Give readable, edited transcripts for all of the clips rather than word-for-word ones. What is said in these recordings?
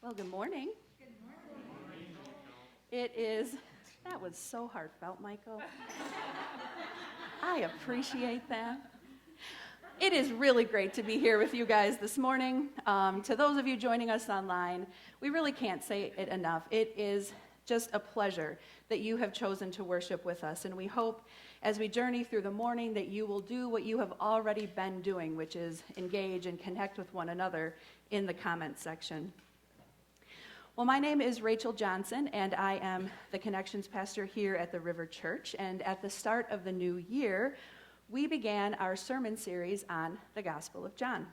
Well, good morning. Good morning. That was so heartfelt, Michael. I appreciate that. It is really great to be here with you guys this morning. To those of you joining us online, we really can't say it enough. It is just a pleasure that you have chosen to worship with us, and we hope as we journey through the morning that you will do what you have already been doing, which is engage and connect with one another in the comments section. Well, my name is Rachel Johnson, and I am the Connections Pastor here at the River Church. And at the start of the new year, we began our sermon series on the Gospel of John.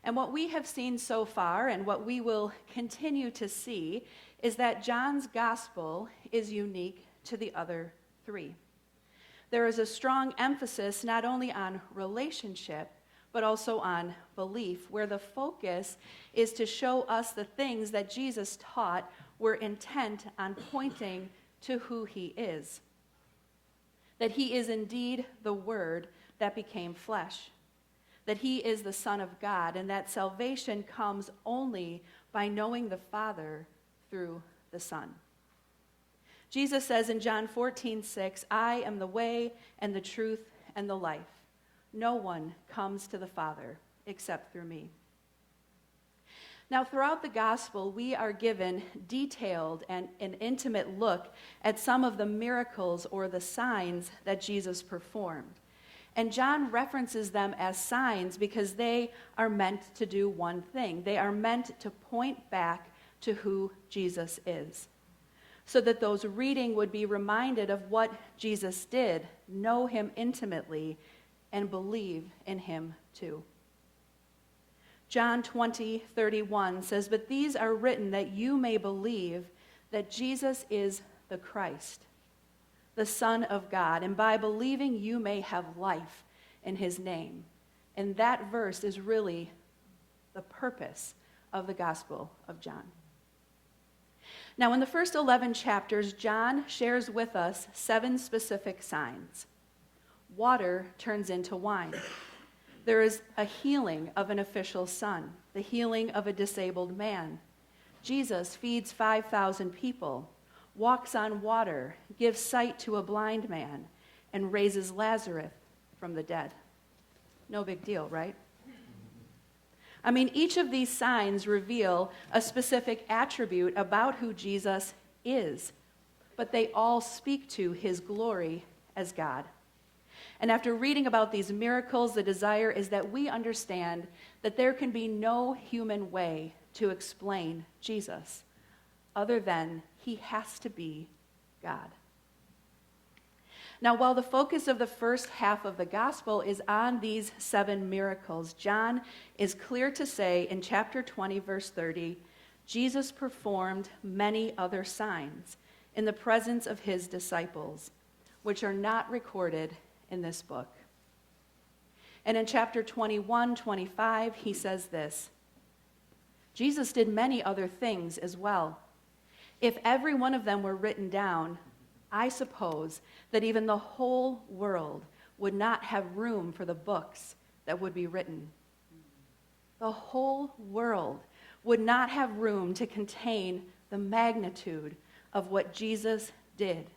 And what we have seen so far, and what we will continue to see, is that John's Gospel is unique to the other three. There is a strong emphasis not only on relationship, but also on belief, where the focus is to show us the things that Jesus taught were intent on pointing to who he is. That he is indeed the Word that became flesh. That he is the Son of God, and that salvation comes only by knowing the Father through the Son. Jesus says in John 14:6, "I am the way and the truth and the life. No one comes to the Father except through me." Now, throughout the gospel, we are given detailed and an intimate look at some of the miracles or the signs that Jesus performed. And John references them as signs because they are meant to do one thing. They are meant to point back to who Jesus is, so that those reading would be reminded of what Jesus did, know him intimately, and believe in him too. John 20:31 says, "But these are written that you may believe that Jesus is the Christ, the Son of God, and by believing you may have life in his name." And that verse is really the purpose of the Gospel of John. Now, in the first 11 chapters, John shares with us 7 specific signs. Water turns into wine. There is a healing of an official's son, the healing of a disabled man. Jesus feeds 5,000 people, walks on water, gives sight to a blind man, and raises Lazarus from the dead. No big deal, right? I mean, each of these signs reveal a specific attribute about who Jesus is, but they all speak to his glory as God. And after reading about these miracles, the desire is that we understand that there can be no human way to explain Jesus other than he has to be God. Now, while the focus of the first half of the gospel is on these 7 miracles, John is clear to say in chapter 20, verse 30, Jesus performed many other signs in the presence of his disciples, which are not recorded in this book. And in chapter 21:25, he says this, "Jesus did many other things as well. If every one of them were written down, I suppose that even the whole world would not have room for the books that would be written." The whole world would not have room to contain the magnitude of what Jesus did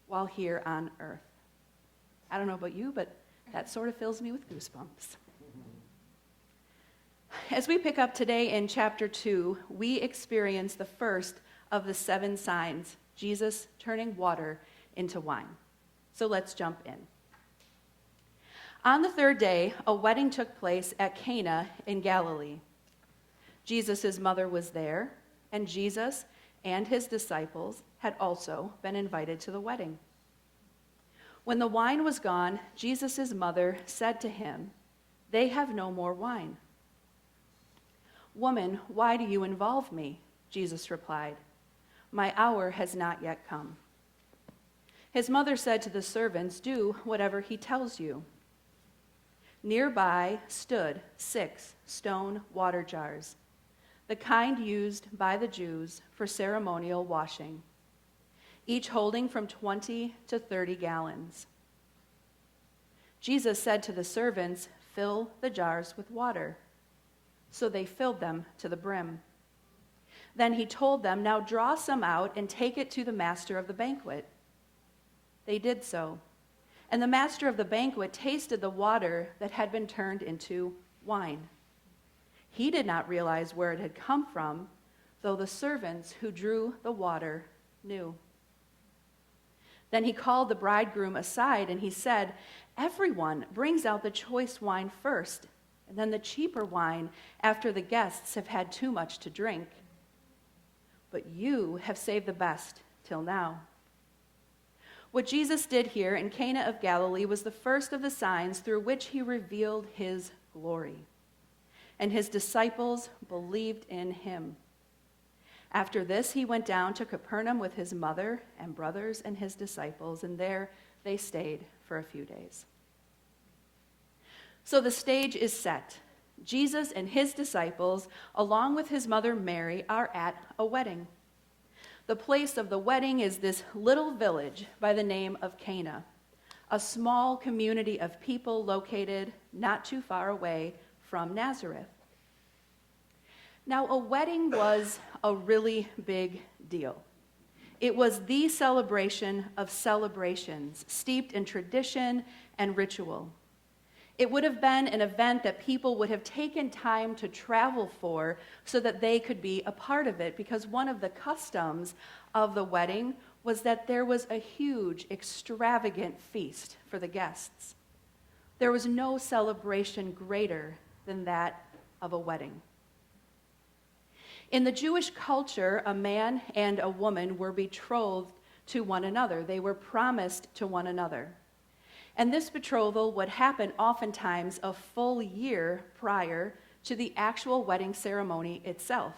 while here on earth. I don't know about you, but that sort of fills me with goosebumps. As we pick up today in chapter 2, we experience the first of the 7 signs, Jesus turning water into wine. So let's jump in. On the 3rd day, a wedding took place at Cana in Galilee. Jesus' mother was there, and Jesus and his disciples had also been invited to the wedding. When the wine was gone, Jesus' mother said to him, "They have no more wine." "Woman, why do you involve me?" Jesus replied. "My hour has not yet come." His mother said to the servants, "Do whatever he tells you." Nearby stood 6 stone water jars, the kind used by the Jews for ceremonial washing, each holding from 20 to 30 gallons. Jesus said to the servants, "Fill the jars with water." So they filled them to the brim. Then he told them, "Now draw some out and take it to the master of the banquet." They did so. And the master of the banquet tasted the water that had been turned into wine. He did not realize where it had come from, though the servants who drew the water knew. Then he called the bridegroom aside and he said, "Everyone brings out the choice wine first, and then the cheaper wine after the guests have had too much to drink. But you have saved the best till now." What Jesus did here in Cana of Galilee was the first of the signs through which he revealed his glory. And his disciples believed in him. After this, he went down to Capernaum with his mother and brothers and his disciples, and there they stayed for a few days. So the stage is set. Jesus and his disciples, along with his mother Mary, are at a wedding. The place of the wedding is this little village by the name of Cana, a small community of people located not too far away from Nazareth. Now, a wedding was a really big deal. It was the celebration of celebrations, steeped in tradition and ritual. It would have been an event that people would have taken time to travel for so that they could be a part of it, because one of the customs of the wedding was that there was a huge, extravagant feast for the guests. There was no celebration greater than that of a wedding. In the Jewish culture, a man and a woman were betrothed to one another. They were promised to one another. And this betrothal would happen oftentimes a full year prior to the actual wedding ceremony itself.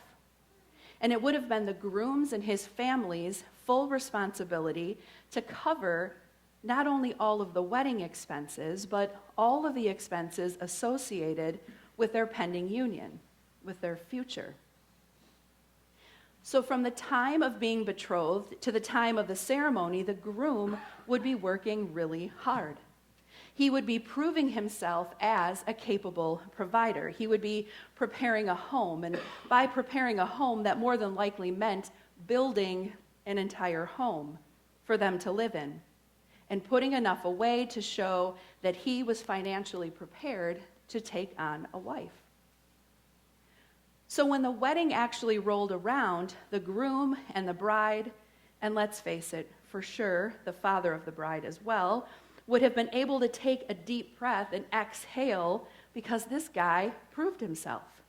And it would have been the groom's and his family's full responsibility to cover not only all of the wedding expenses, but all of the expenses associated with their pending union, with their future. So from the time of being betrothed to the time of the ceremony, the groom would be working really hard. He would be proving himself as a capable provider. He would be preparing a home, and by preparing a home, that more than likely meant building an entire home for them to live in, and putting enough away to show that he was financially prepared to take on a wife. So when the wedding actually rolled around, the groom and the bride, and let's face it, for sure, the father of the bride as well, would have been able to take a deep breath and exhale because this guy proved himself.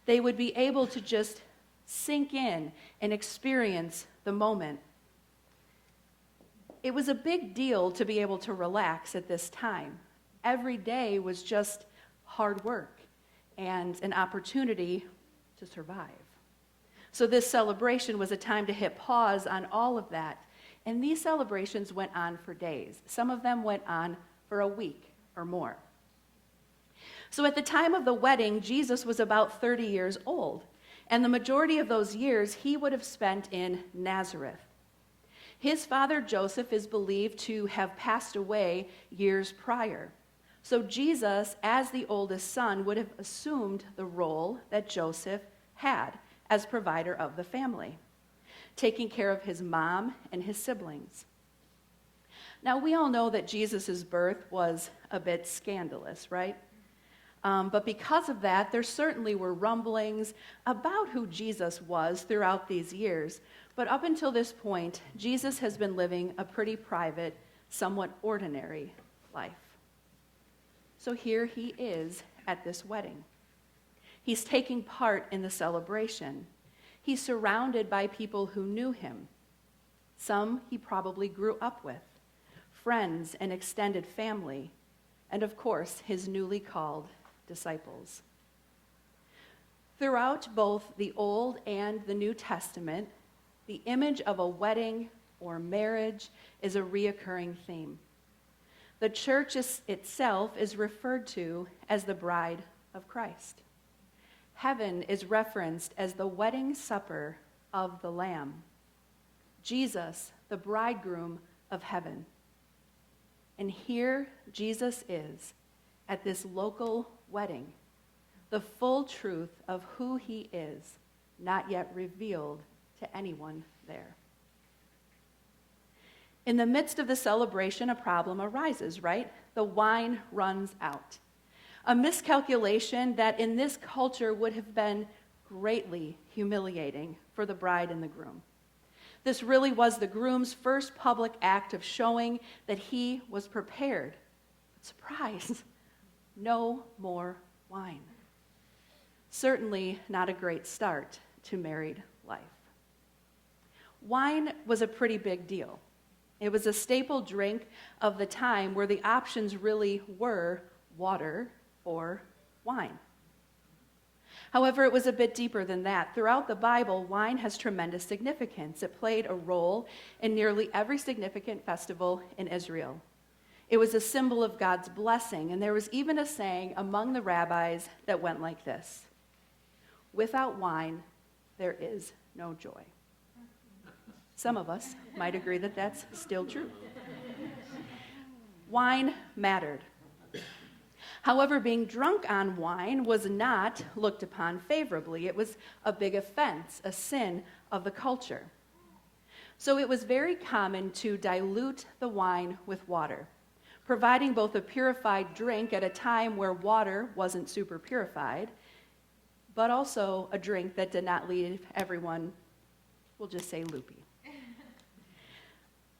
They would be able to just sink in and experience the moment. It was a big deal to be able to relax at this time. Every day was just hard work and an opportunity to survive. So this celebration was a time to hit pause on all of that. And these celebrations went on for days. Some of them went on for a week or more. So at the time of the wedding, Jesus was about 30 years old. And the majority of those years he would have spent in Nazareth. His father Joseph is believed to have passed away years prior. So Jesus, as the oldest son, would have assumed the role that Joseph had as provider of the family, taking care of his mom and his siblings. Now, we all know that Jesus' birth was a bit scandalous, right? But because of that, there certainly were rumblings about who Jesus was throughout these years. But up until this point, Jesus has been living a pretty private, somewhat ordinary life. So here he is at this wedding. He's taking part in the celebration. He's surrounded by people who knew him. Some he probably grew up with, friends and extended family, and of course, his newly called disciples. Throughout both the Old and the New Testament, the image of a wedding or marriage is a reoccurring theme. The church itself is referred to as the bride of Christ. Heaven is referenced as the wedding supper of the Lamb. Jesus, the bridegroom of heaven. And here Jesus is at this local wedding, the full truth of who he is, not yet revealed to anyone there. In the midst of the celebration, a problem arises, right? The wine runs out. A miscalculation that in this culture would have been greatly humiliating for the bride and the groom. This really was the groom's first public act of showing that he was prepared. Surprise, no more wine. Certainly not a great start to married life. Wine was a pretty big deal. It was a staple drink of the time where the options really were water or wine. However, it was a bit deeper than that. Throughout the Bible, wine has tremendous significance. It played a role in nearly every significant festival in Israel. It was a symbol of God's blessing, and there was even a saying among the rabbis that went like this: without wine, there is no joy. Some of us might agree that that's still true. Wine mattered. However, being drunk on wine was not looked upon favorably. It was a big offense, a sin of the culture. So it was very common to dilute the wine with water, providing both a purified drink at a time where water wasn't super purified, but also a drink that did not leave everyone, we'll just say, loopy.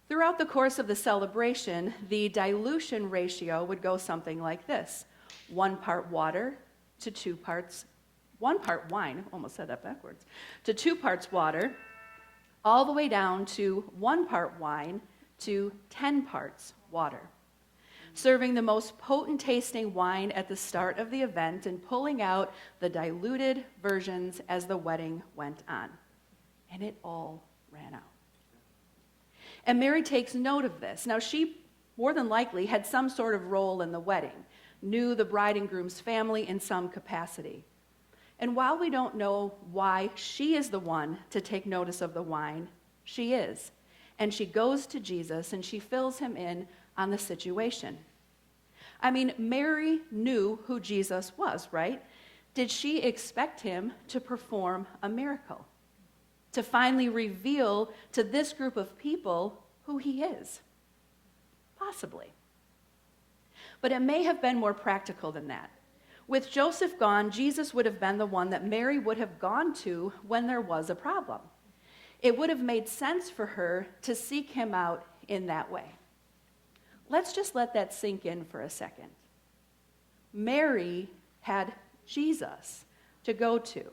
Throughout the course of the celebration, the dilution ratio would go something like this: 1 part water to 2 parts, 1 part wine, almost said that backwards, to 2 parts water, all the way down to 1 part wine to 10 parts water. Serving the most potent tasting wine at the start of the event and pulling out the diluted versions as the wedding went on. And it all ran out. And Mary takes note of this. Now, she more than likely had some sort of role in the wedding, knew the bride and groom's family in some capacity. And while we don't know why she is the one to take notice of the wine, she is. And she goes to Jesus and she fills him in on the situation. I mean, Mary knew who Jesus was, right? Did she expect him to perform a miracle? To finally reveal to this group of people who he is? Possibly. But it may have been more practical than that. With Joseph gone, Jesus would have been the one that Mary would have gone to when there was a problem. It would have made sense for her to seek him out in that way. Let's just let that sink in for a second. Mary had Jesus to go to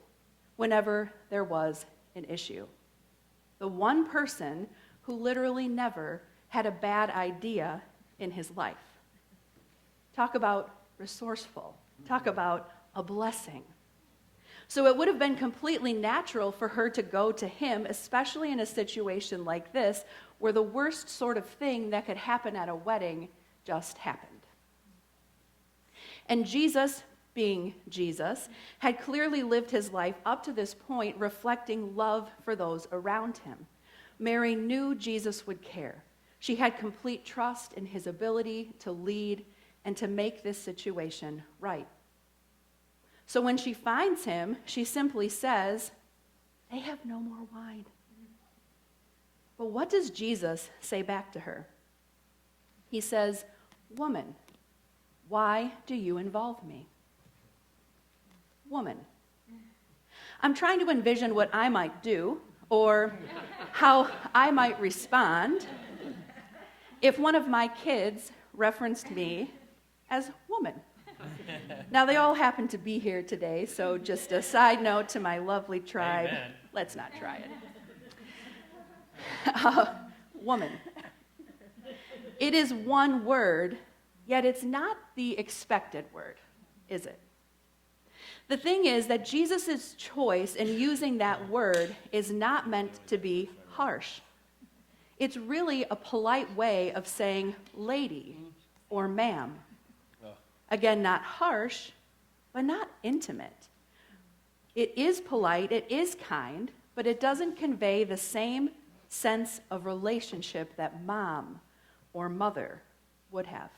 whenever there was an issue. The one person who literally never had a bad idea in his life. Talk about resourceful. Talk about a blessing. So it would have been completely natural for her to go to him, especially in a situation like this, where the worst sort of thing that could happen at a wedding just happened. And Jesus, being Jesus, had clearly lived his life up to this point reflecting love for those around him. Mary knew Jesus would care. She had complete trust in his ability to lead and to make this situation right. So when she finds him, she simply says, "They have no more wine." But what does Jesus say back to her? He says, "Woman, why do you involve me?" Woman. I'm trying to envision what I might do or how I might respond if one of my kids referenced me as woman. Now, they all happen to be here today, so just a side note to my lovely tribe. Amen. Let's not try it. Woman. It is one word, yet it's not the expected word, is it? The thing is that Jesus' choice in using that word is not meant to be harsh. It's really a polite way of saying lady or ma'am. Again, not harsh, but not intimate. It is polite, it is kind, but it doesn't convey the same sense of relationship that mom or mother would have.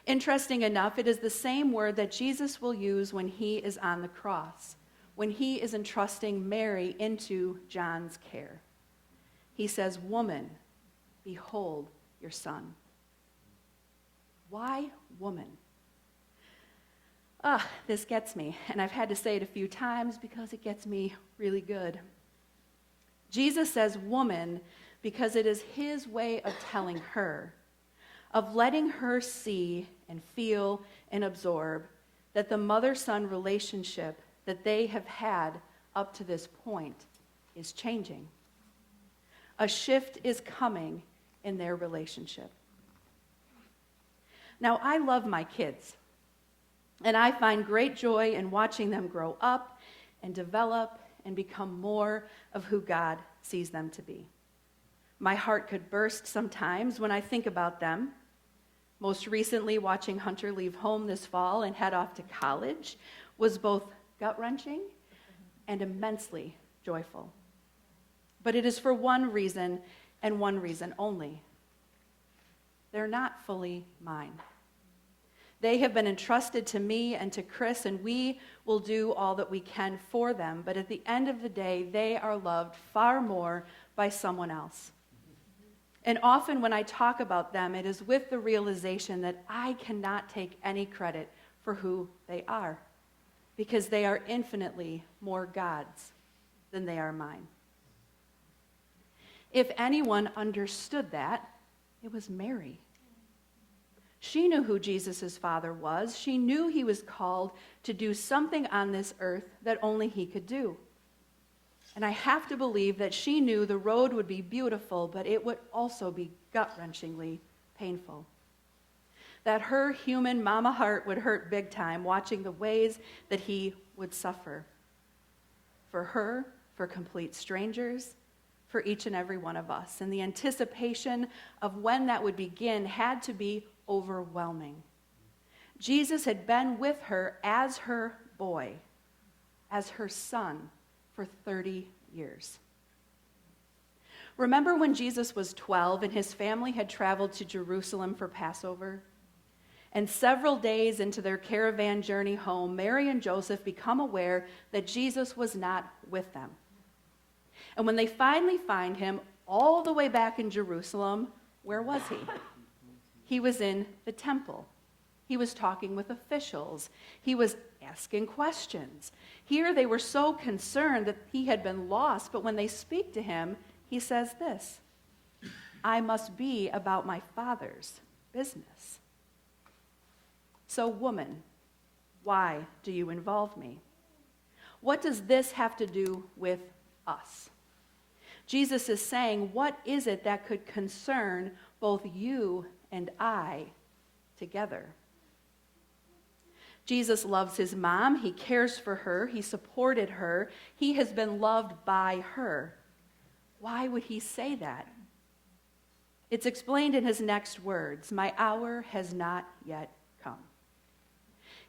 Interesting enough, it is the same word that Jesus will use when he is on the cross, when he is entrusting Mary into John's care. He says, "Woman, behold your son." Why woman? This gets me, and I've had to say it a few times because it gets me really good. Jesus says woman because it is his way of telling her, of letting her see and feel and absorb that the mother-son relationship that they have had up to this point is changing. A shift is coming in their relationship. Now, I love my kids, and I find great joy in watching them grow up and develop and become more of who God sees them to be. My heart could burst sometimes when I think about them. Most recently, watching Hunter leave home this fall and head off to college was both gut-wrenching and immensely joyful. But it is for one reason and one reason only. They're not fully mine. They have been entrusted to me and to Chris, and we will do all that we can for them. But at the end of the day, they are loved far more by someone else. And often when I talk about them, it is with the realization that I cannot take any credit for who they are, because they are infinitely more God's than they are mine. If anyone understood that, it was Mary. She knew who Jesus' father was. She knew he was called to do something on this earth that only he could do. And I have to believe that she knew the road would be beautiful, but it would also be gut-wrenchingly painful. That her human mama heart would hurt big time watching the ways that he would suffer. For her, for complete strangers, for each and every one of us. And the anticipation of when that would begin had to be overwhelming. Jesus had been with her as her boy, as her son, for 30 years. Remember when Jesus was 12 and his family had traveled to Jerusalem for Passover? And several days into their caravan journey home, Mary and Joseph become aware that Jesus was not with them. And when they finally find him all the way back in Jerusalem, where was he? He was in the temple. He was talking with officials. He was asking questions. Here they were so concerned that he had been lost, but when they speak to him, he says this, "I must be about my Father's business." So, woman, why do you involve me? What does this have to do with us? Jesus is saying, what is it that could concern both you and I together? Jesus loves his mom. He cares for her. He supported her. He has been loved by her. Why would he say that? It's explained in his next words, "My hour has not yet come."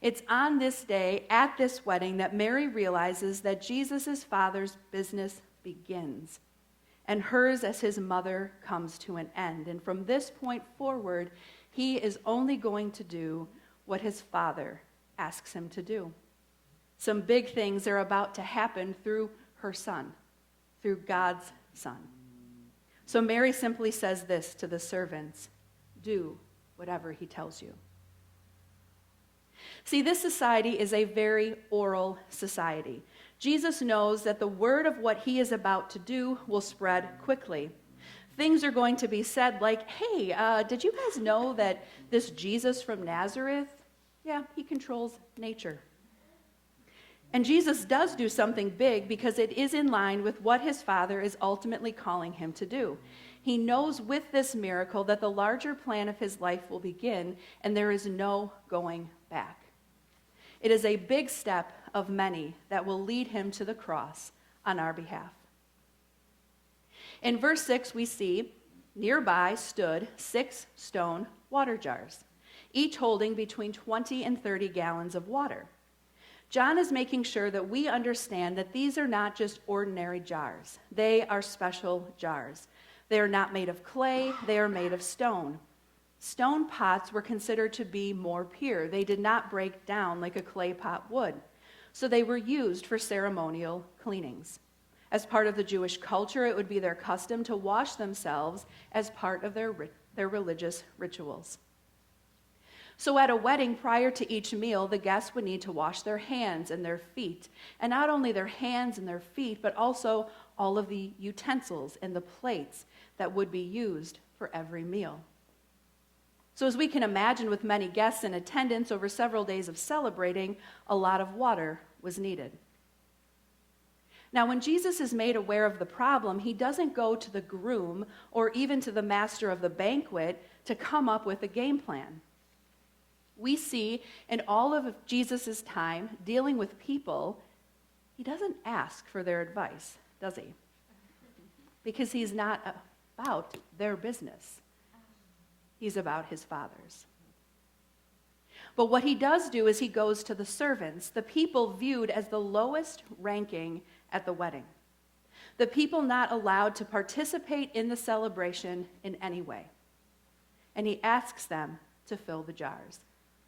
It's on this day, at this wedding, that Mary realizes that Jesus' father's business begins, and hers as his mother comes to an end. And from this point forward, he is only going to do what his father asks him to do. Some big things are about to happen through her son, through God's son. So Mary simply says this to the servants, "Do whatever he tells you." See, this society is a very oral society. Jesus knows that the word of what he is about to do will spread quickly. Things are going to be said like, "Hey, did you guys know that this Jesus from Nazareth, yeah, he controls nature." And Jesus does do something big because it is in line with what his Father is ultimately calling him to do. He knows with this miracle that the larger plan of his life will begin, and there is no going back. It is a big step of many that will lead him to the cross on our behalf. In verse 6, we see, nearby stood 6 stone water jars, each holding between 20 and 30 gallons of water. John is making sure that we understand that these are not just ordinary jars. They are special jars. They are not made of clay, they are made of stone. Stone pots were considered to be more pure. They did not break down like a clay pot would. So they were used for ceremonial cleanings. As part of the Jewish culture, it would be their custom to wash themselves as part of their religious rituals. So at a wedding, prior to each meal, the guests would need to wash their hands and their feet. And not only their hands and their feet, but also all of the utensils and the plates that would be used for every meal. So as we can imagine, with many guests in attendance over several days of celebrating, a lot of water was needed. Now, when Jesus is made aware of the problem, he doesn't go to the groom or even to the master of the banquet to come up with a game plan. We see in all of Jesus' time dealing with people, he doesn't ask for their advice, does he? Because he's not about their business. He's about his Father's. But what he does do is he goes to the servants, the people viewed as the lowest ranking at the wedding, the people not allowed to participate in the celebration in any way. And he asks them to fill the jars.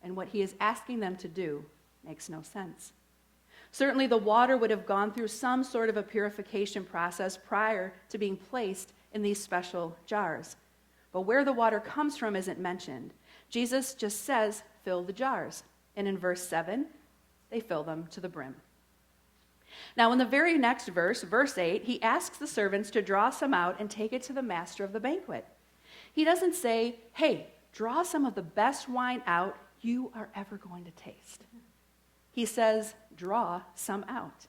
And what he is asking them to do makes no sense. Certainly the water would have gone through some sort of a purification process prior to being placed in these special jars. But where the water comes from isn't mentioned. Jesus just says, fill the jars. And in verse 7, they fill them to the brim. Now, in the very next verse, verse 8, he asks the servants to draw some out and take it to the master of the banquet. He doesn't say, hey, draw some of the best wine out you are ever going to taste. He says, draw some out.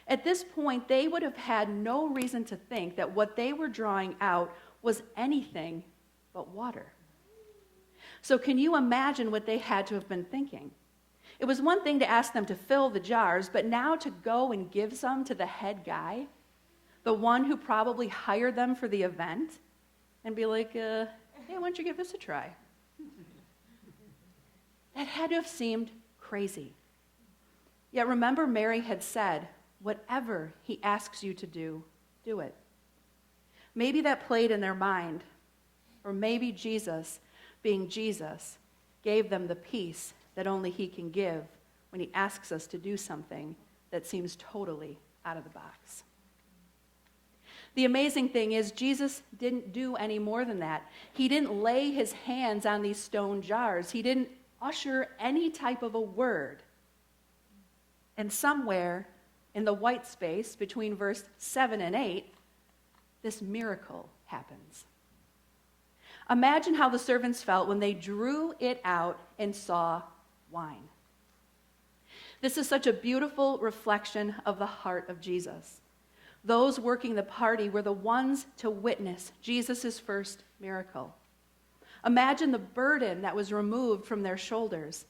At this point, they would have had no reason to think that what they were drawing out was anything but water. So can you imagine what they had to have been thinking? It was one thing to ask them to fill the jars, but now to go and give some to the head guy, the one who probably hired them for the event, and be like, hey, why don't you give this a try? That had to have seemed crazy. Yet remember, Mary had said, whatever he asks you to do, do it. Maybe that played in their mind, or maybe Jesus, being Jesus, gave them the peace that only he can give when he asks us to do something that seems totally out of the box. The amazing thing is Jesus didn't do any more than that. He didn't lay his hands on these stone jars. He didn't usher any type of a word. And somewhere in the white space between verse 7 and 8, this miracle happens. Imagine how the servants felt when they drew it out and saw wine. This is such a beautiful reflection of the heart of Jesus. Those working the party were the ones to witness Jesus' first miracle. Imagine the burden that was removed from their shoulders.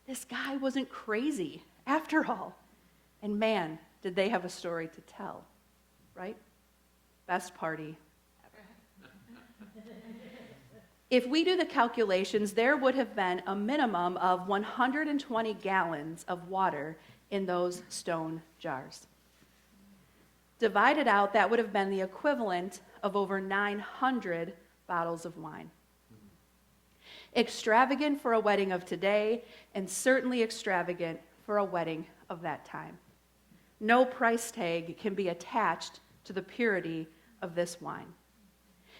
This guy wasn't crazy, after all. And man, did they have a story to tell, right? Best party ever. If we do the calculations, there would have been a minimum of 120 gallons of water in those stone jars. Divided out, that would have been the equivalent of over 900 bottles of wine. Extravagant for a wedding of today, and certainly extravagant for a wedding of that time. No price tag can be attached to the purity of this wine.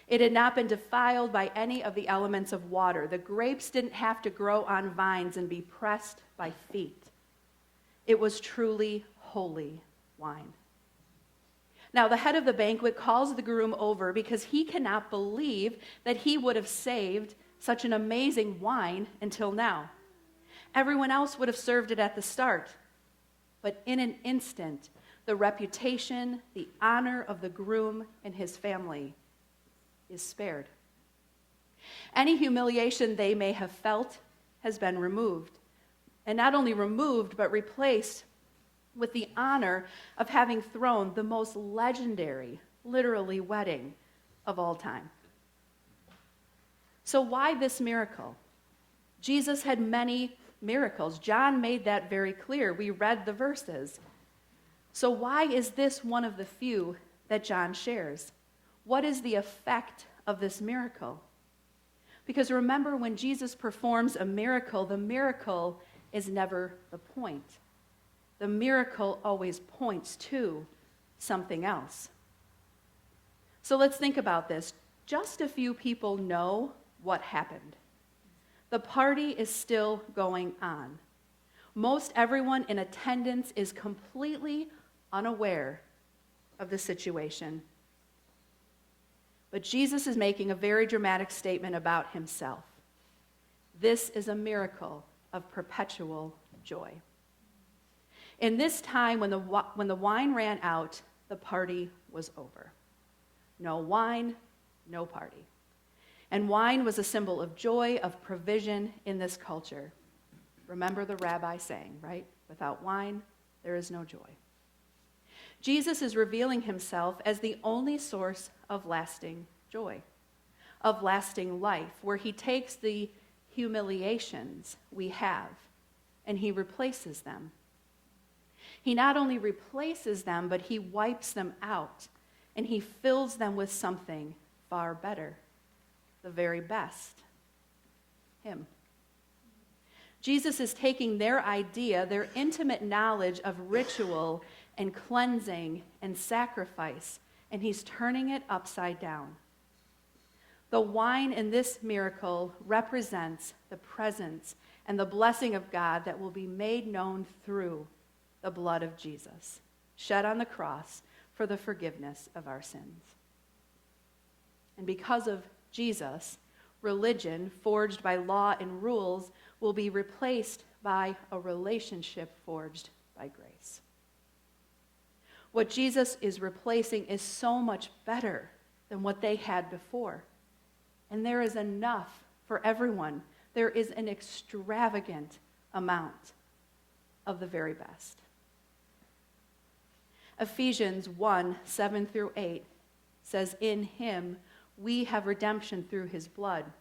It had not been defiled by any of the elements of water. The grapes didn't have to grow on vines and be pressed by feet. It was truly holy wine. Now, the head of the banquet calls the groom over because he cannot believe that he would have saved such an amazing wine until now. Everyone else would have served it at the start. But in an instant, the reputation, the honor of the groom and his family is spared. Any humiliation they may have felt has been removed. And not only removed, but replaced with the honor of having thrown the most legendary, literally, wedding of all time. So why this miracle? Jesus had many miracles. John made that very clear. We read the verses. So why is this one of the few that John shares? What is the effect of this miracle? Because remember, when Jesus performs a miracle, the miracle is never the point. the miracle always points to something else. So let's think about this. Just a few people know what happened. The party is still going on. Most everyone in attendance is completely unaware of the situation. But Jesus is making a very dramatic statement about himself. This is a miracle of perpetual joy. In this time when the wine ran out, the party was over. No wine, no party. And wine was a symbol of joy, of provision in this culture. Remember the rabbi saying, right? Without wine, there is no joy. Jesus is revealing himself as the only source of lasting joy, of lasting life, where he takes the humiliations we have and he replaces them. He not only replaces them, but he wipes them out and he fills them with something far better, the very best, him. Jesus is taking their idea, their intimate knowledge of ritual and cleansing and sacrifice, and he's turning it upside down. The wine in this miracle represents the presence and the blessing of God that will be made known through the blood of Jesus, shed on the cross for the forgiveness of our sins. And because of Jesus, religion, forged by law and rules, will be replaced by a relationship forged by grace. What Jesus is replacing is so much better than what they had before. And there is enough for everyone. There is an extravagant amount of the very best. Ephesians 1, 7 through 8 says, "In him we have redemption through his blood,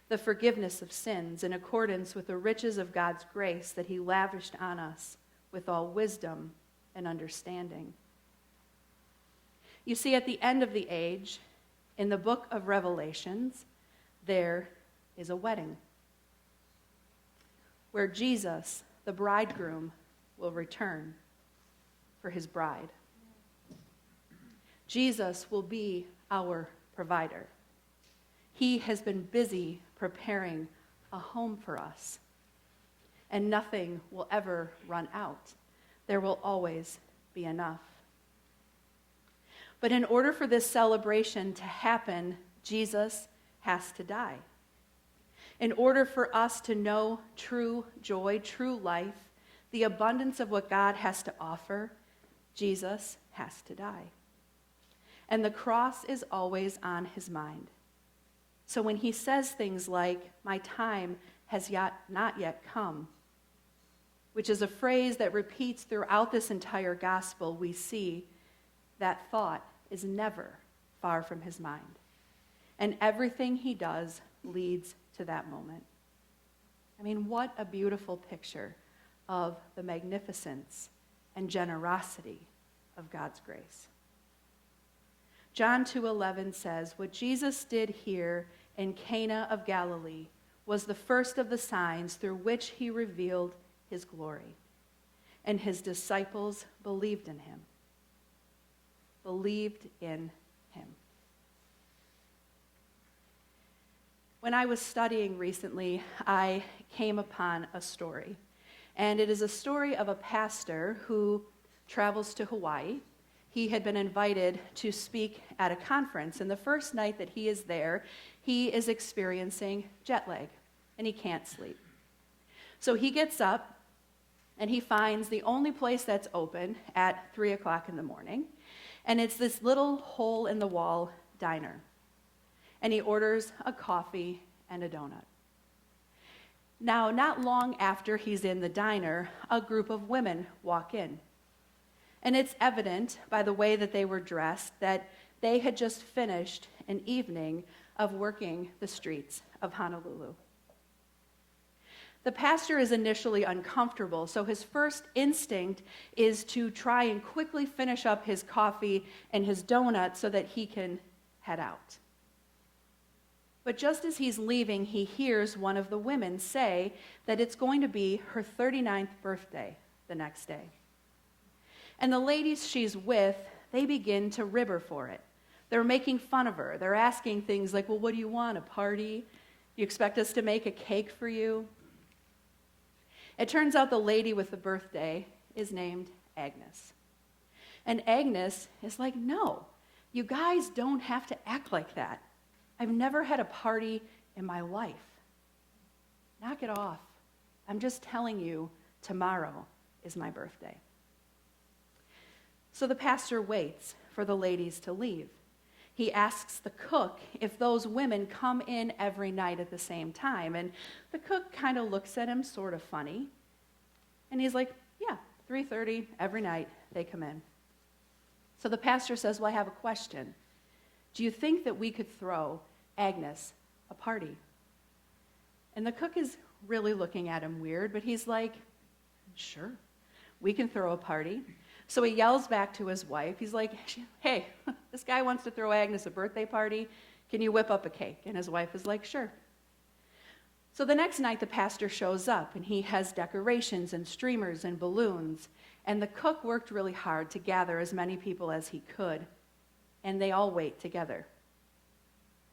the forgiveness of sins in accordance with the riches of God's grace that he lavished on us with all wisdom and understanding." You see, at the end of the age, in the book of Revelations, there is a wedding where Jesus, the bridegroom, will return for his bride. Jesus will be our provider. He has been busy preparing a home for us, and nothing will ever run out. There will always be enough. But in order for this celebration to happen, Jesus has to die. In order for us to know true joy, true life, the abundance of what God has to offer, Jesus has to die. And the cross is always on his mind. So when he says things like, "My time has not yet come," which is a phrase that repeats throughout this entire gospel, we see that thought is never far from his mind. And everything he does leads to that moment. I mean, what a beautiful picture of the magnificence and generosity of God's grace. John 2:11 says, "What Jesus did here in Cana of Galilee was the first of the signs through which he revealed his glory. And his disciples believed in him." Believed in him. When I was studying recently, I came upon a story. And it is a story of a pastor who travels to Hawaii. He had been invited to speak at a conference, and the first night that he is there, he is experiencing jet lag, and he can't sleep. So he gets up, and he finds the only place that's open at 3 o'clock in the morning, and it's this little hole-in-the-wall diner. And he orders a coffee and a donut. Now, not long after he's in the diner, a group of women walk in. And it's evident by the way that they were dressed that they had just finished an evening of working the streets of Honolulu. The pastor is initially uncomfortable, so his first instinct is to try and quickly finish up his coffee and his donut so that he can head out. But just as he's leaving, he hears one of the women say that it's going to be her 39th birthday the next day. And the ladies she's with, they begin to rib her for it. They're making fun of her. They're asking things like, well, what do you want, a party? Do you expect us to make a cake for you? It turns out the lady with the birthday is named Agnes. And Agnes is like, no, you guys don't have to act like that. I've never had a party in my life. Knock it off. I'm just telling you, tomorrow is my birthday. So the pastor waits for the ladies to leave. He asks the cook if those women come in every night at the same time. And the cook kind of looks at him sort of funny. And he's like, yeah, 3:30 every night they come in. So the pastor says, well, I have a question. Do you think that we could throw Agnes a party? And the cook is really looking at him weird, but he's like, sure, we can throw a party. So he yells back to his wife. He's like, hey, this guy wants to throw Agnes a birthday party. Can you whip up a cake? And his wife is like, sure. So the next night, the pastor shows up, and he has decorations and streamers and balloons. And the cook worked really hard to gather as many people as he could. And they all wait together.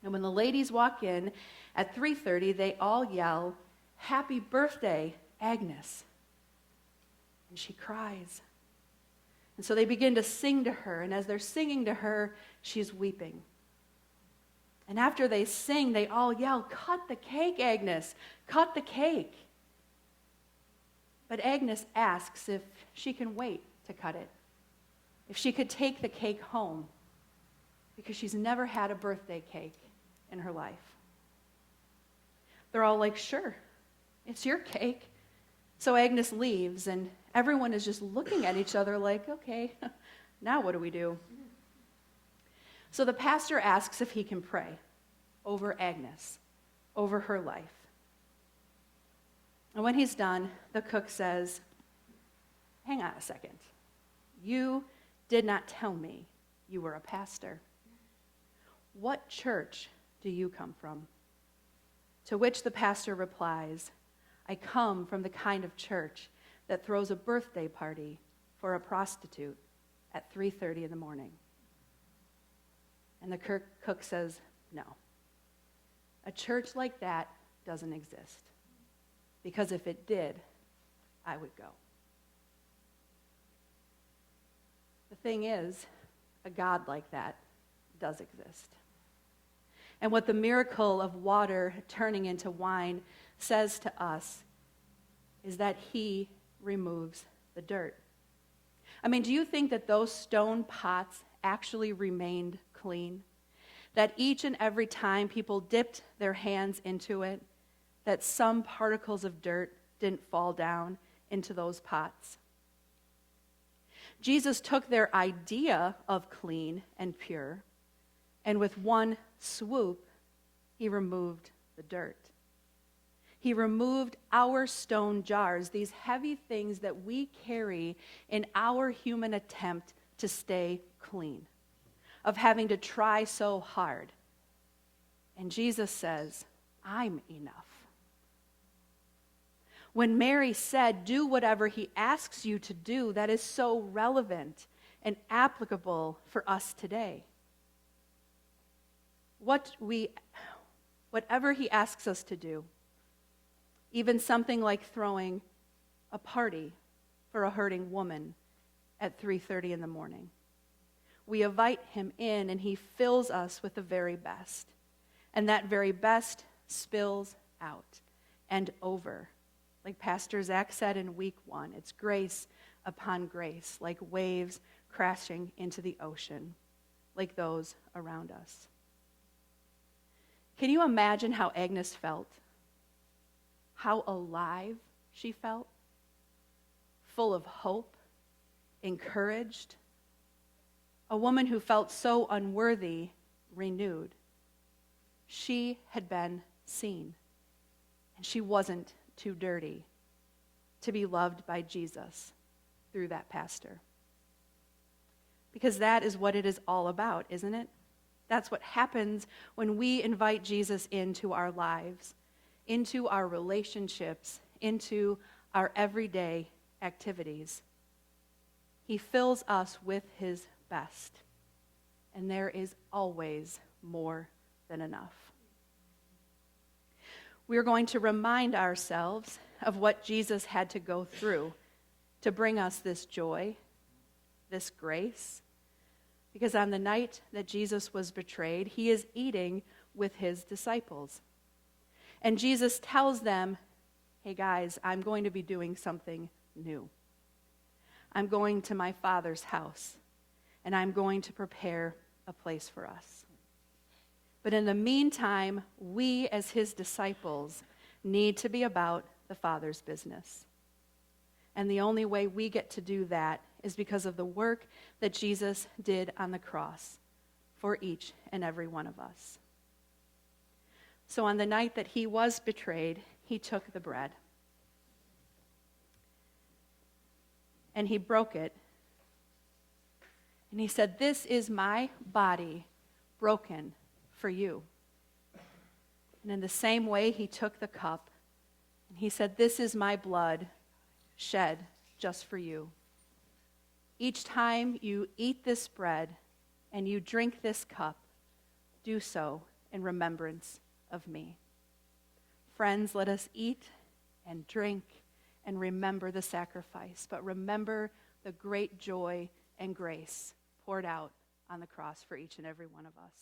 And when the ladies walk in at 3:30, they all yell, happy birthday, Agnes. And she cries. And so they begin to sing to her, and as they're singing to her, she's weeping. And after they sing, they all yell, cut the cake, Agnes, cut the cake. But Agnes asks if she can wait to cut it, if she could take the cake home, because she's never had a birthday cake in her life. They're all like, sure, it's your cake. So Agnes leaves, and everyone is just looking at each other like, okay, now what do we do? So the pastor asks if he can pray over Agnes, over her life. And when he's done, the cook says, hang on a second. You did not tell me you were a pastor. What church do you come from? To which the pastor replies, I come from the kind of church that throws a birthday party for a prostitute at 3:30 in the morning. And the cook says, no. A church like that doesn't exist. Because if it did, I would go. The thing is, a God like that does exist. And what the miracle of water turning into wine says to us is that he removes the dirt. I mean, do you think that those stone pots actually remained clean? That each and every time people dipped their hands into it, that some particles of dirt didn't fall down into those pots? Jesus took their idea of clean and pure, and with one swoop, he removed the dirt. He removed our stone jars, these heavy things that we carry in our human attempt to stay clean, of having to try so hard. And Jesus says, I'm enough. When Mary said, do whatever he asks you to do, that is so relevant and applicable for us today. Whatever he asks us to do, even something like throwing a party for a hurting woman at 3:30 in the morning. We invite him in, and he fills us with the very best. And that very best spills out and over. Like Pastor Zach said in week 1, it's grace upon grace, like waves crashing into the ocean, like those around us. Can you imagine how Agnes felt? How alive she felt? Full of hope, encouraged. A woman who felt so unworthy, renewed. She had been seen, and she wasn't too dirty to be loved by Jesus through that pastor. Because that is what it is all about, isn't it? That's what happens when we invite Jesus into our lives, into our relationships, into our everyday activities. He fills us with his best, and there is always more than enough. We are going to remind ourselves of what Jesus had to go through to bring us this joy, this grace, because on the night that Jesus was betrayed, he is eating with his disciples. And Jesus tells them, hey guys, I'm going to be doing something new. I'm going to my Father's house, and I'm going to prepare a place for us. But in the meantime, we as his disciples need to be about the Father's business. And the only way we get to do that is because of the work that Jesus did on the cross for each and every one of us. So on the night that he was betrayed, he took the bread. And he broke it. And he said, "This is my body broken for you." And in the same way, he took the cup. And he said, "This is my blood shed just for you." Each time you eat this bread and you drink this cup, do so in remembrance of me. Friends, let us eat and drink and remember the sacrifice, but remember the great joy and grace poured out on the cross for each and every one of us.